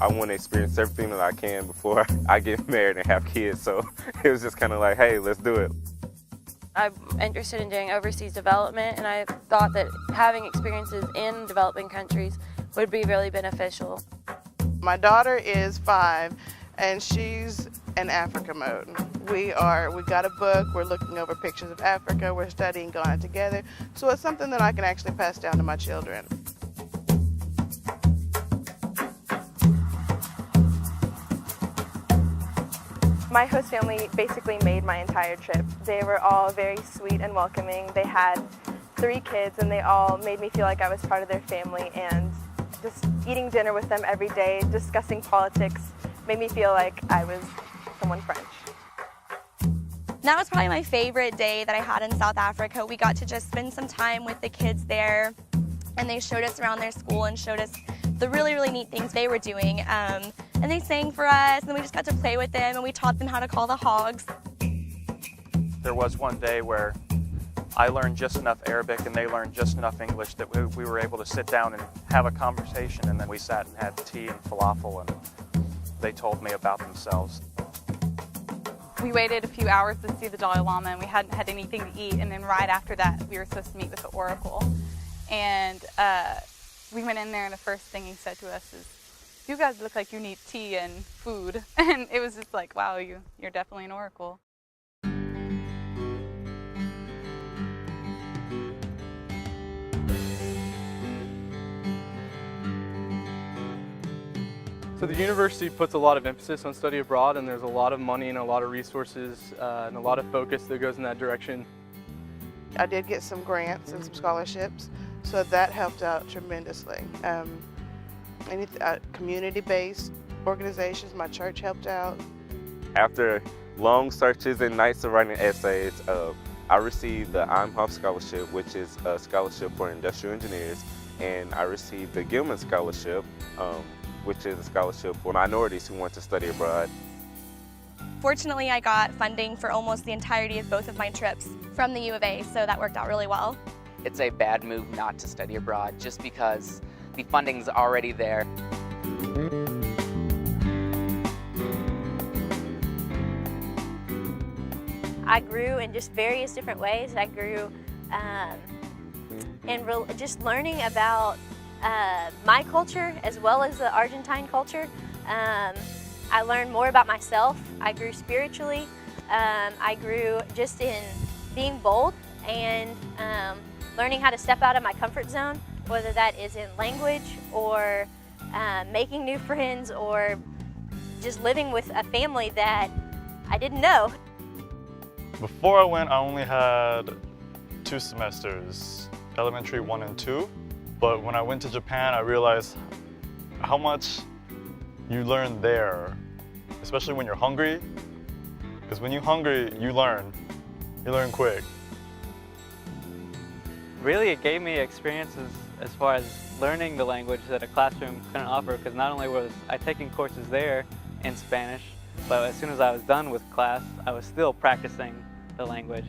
I want to experience everything that I can before I get married and have kids. So it was just kind of like, hey, let's do it. I'm interested in doing overseas development, and I thought that having experiences in developing countries would be really beneficial. My daughter is 5, and she's in Africa mode. We got a book, we're looking over pictures of Africa, we're studying Ghana together, so it's something that I can actually pass down to my children. My host family basically made my entire trip. They were all very sweet and welcoming. They had 3 kids and they all made me feel like I was part of their family, and just eating dinner with them every day, discussing politics, made me feel like I was someone French. That was probably my favorite day that I had in South Africa. We got to just spend some time with the kids there, and they showed us around their school and showed us the really, really neat things they were doing. And they sang for us, and then we just got to play with them, and we taught them how to call the hogs. There was one day where I learned just enough Arabic and they learned just enough English that we were able to sit down and have a conversation, and then we sat and had tea and falafel, and they told me about themselves. We waited a few hours to see the Dalai Lama, and we hadn't had anything to eat, and then right after that we were supposed to meet with the Oracle. And we went in there, and the first thing he said to us is, "You guys look like you need tea and food." And it was just like, wow, you're definitely an oracle. So the university puts a lot of emphasis on study abroad, and there's a lot of money and a lot of resources and a lot of focus that goes in that direction. I did get some grants and some scholarships, so that helped out tremendously. Community-based organizations, my church helped out. After long searches and nights of writing essays, I received the Imhoff Scholarship, which is a scholarship for industrial engineers, and I received the Gilman Scholarship, which is a scholarship for minorities who want to study abroad. Fortunately, I got funding for almost the entirety of both of my trips from the U of A, so that worked out really well. It's a bad move not to study abroad just because the funding's already there. I grew in just various different ways. I grew in just learning about my culture as well as the Argentine culture. I learned more about myself. I grew spiritually. I grew just in being bold and learning how to step out of my comfort zone, whether that is in language or making new friends or just living with a family that I didn't know. Before I went, I only had 2 semesters, elementary 1 and 2. But when I went to Japan, I realized how much you learn there, especially when you're hungry. Because when you're hungry, you learn quick. Really, it gave me experiences as far as learning the language that a classroom couldn't offer, because not only was I taking courses there in Spanish, but as soon as I was done with class, I was still practicing the language.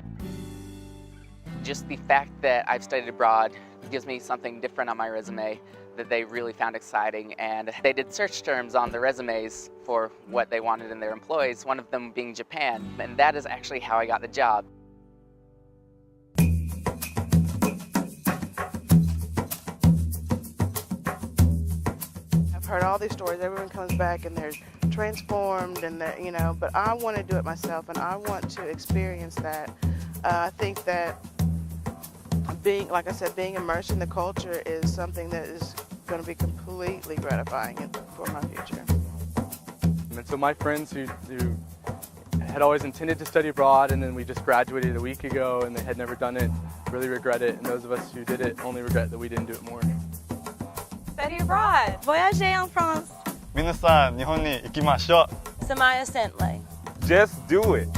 Just the fact that I've studied abroad gives me something different on my resume that they really found exciting, and they did search terms on the resumes for what they wanted in their employees, one of them being Japan, and that is actually how I got the job. I've heard all these stories, everyone comes back and they're transformed and that, but I want to do it myself and I want to experience that. I think that like I said, being immersed in the culture is something that is going to be completely gratifying for my future. And so my friends who had always intended to study abroad, and then we just graduated a week ago and they had never done it, really regret it. And those of us who did it only regret that we didn't do it more. Study abroad. Voyager en France. 皆さん、日本に行きましょう。Samaya Sentley. Just do it.